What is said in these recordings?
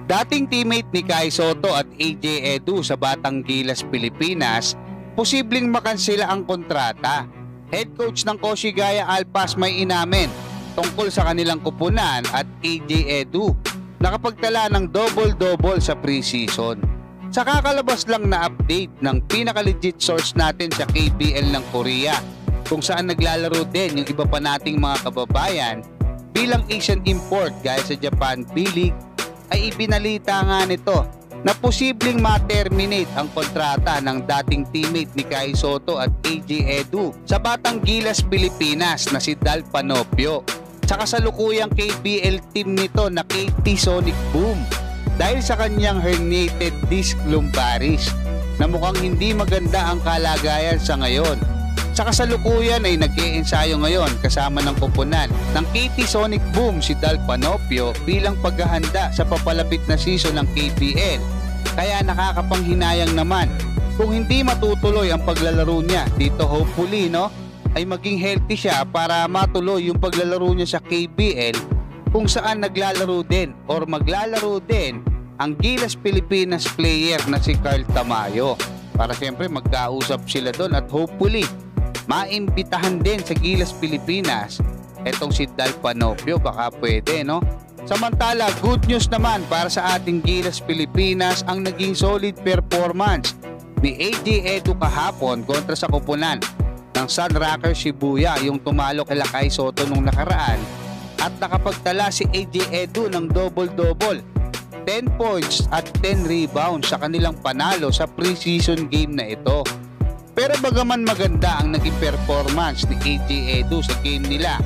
Dating teammate ni Kai Sotto at AJ Edu sa Batang Gilas, Pilipinas, posibleng makansela ang kontrata. Head coach ng Koshigaya Alpas may inamin tungkol sa kanilang kupunan at AJ Edu nakapagtala ng double-double sa preseason. Sa kakalabas lang na update ng pinaka-legit source natin sa KBL ng Korea, kung saan naglalaro din yung iba pa nating mga kababayan bilang Asian import gaya sa Japan B-League, ay ibinalita nga nito na posibleng ma-terminate ang kontrata ng dating teammate ni Kai Sotto at AJ Edu sa Batang Gilas, Pilipinas na si Dal Panopio sa kasalukuyang KBL team nito na KT Sonic Boom dahil sa kanyang herniated disc lumbaris na mukhang hindi maganda ang kalagayan sa ngayon. Sa kasalukuyan ay nag-iensayo ngayon kasama ng kupunan ng KT Sonic Boom si Dal Panopio bilang paghahanda sa papalapit na season ng KBL. Kaya nakakapanghinayang naman kung hindi matutuloy ang paglalaro niya dito, hopefully ay maging healthy siya para matuloy yung paglalaro niya sa KBL kung saan naglalaro din or maglalaro din ang Gilas Pilipinas player na si Carl Tamayo para siyempre magkausap sila doon at hopefully maimbitahan din sa Gilas Pilipinas etong si Dal Panopio, baka pwede Samantala, good news naman para sa ating Gilas Pilipinas ang naging solid performance ni AJ Edu kahapon kontra sa kupunan ng Sunrocker Shibuya, yung tumalo kay Kai Sotto nung nakaraan, at nakapagtala si AJ Edu ng double-double, 10 points at 10 rebounds sa kanilang panalo sa preseason game na ito. Pero bagaman maganda ang naging performance ni AJ Edu sa game nila,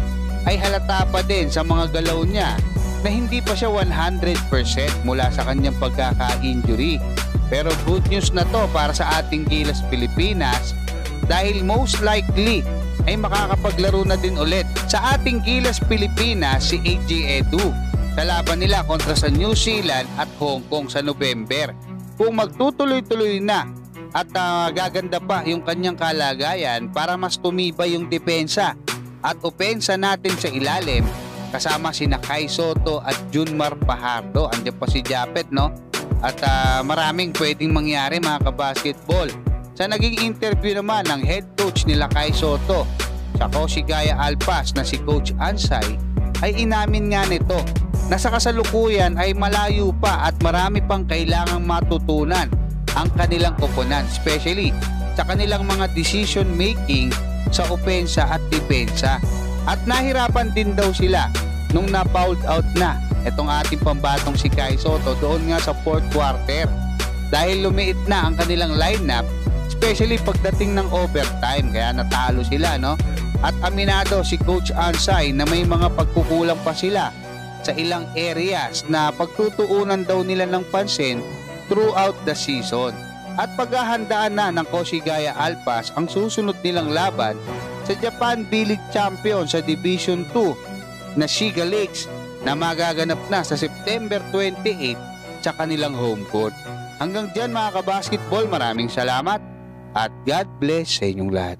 ay halata pa din sa mga galaw niya na hindi pa siya 100% mula sa kanyang pagkaka-injury. Pero good news na to para sa ating Gilas Pilipinas dahil most likely ay makakapaglaro na din ulit sa ating Gilas Pilipinas si AJ Edu sa laban nila kontra sa New Zealand at Hong Kong sa November. Kung magtutuloy-tuloy na at gaganda pa yung kanyang kalagayan para mas tumibay yung depensa at opensa natin sa ilalim kasama sina Kai Sotto at Junmar Pajardo. Andiyan pa si Japet at maraming pwedeng mangyari mga kabasketball. Sa naging interview naman ng head coach nila Kai Sotto sa Koshigaya Alpas na si Coach Ansay, ay inamin nga nito na sa kasalukuyan ay malayo pa at marami pang kailangang matutunan ang kanilang koponan, especially sa kanilang mga decision making sa opensa at depensa. At nahirapan din daw sila nung na-fouled out na itong ating pambatong si Kai Sotto doon nga sa 4th quarter dahil lumiit na ang kanilang lineup, especially pagdating ng overtime, kaya natalo sila At aminado si Coach Ansay na may mga pagkukulang pa sila sa ilang areas na pagtutuunan daw nila ng pansin throughout the season. At paghahandaan na ng Koshigaya Alpas ang susunod nilang laban sa Japan B-League Champion sa Division 2 na Shiga Lakes na magaganap na sa September 28 sa kanilang home court. Hanggang dyan mga kabasketball, maraming salamat at God bless sa inyong lahat.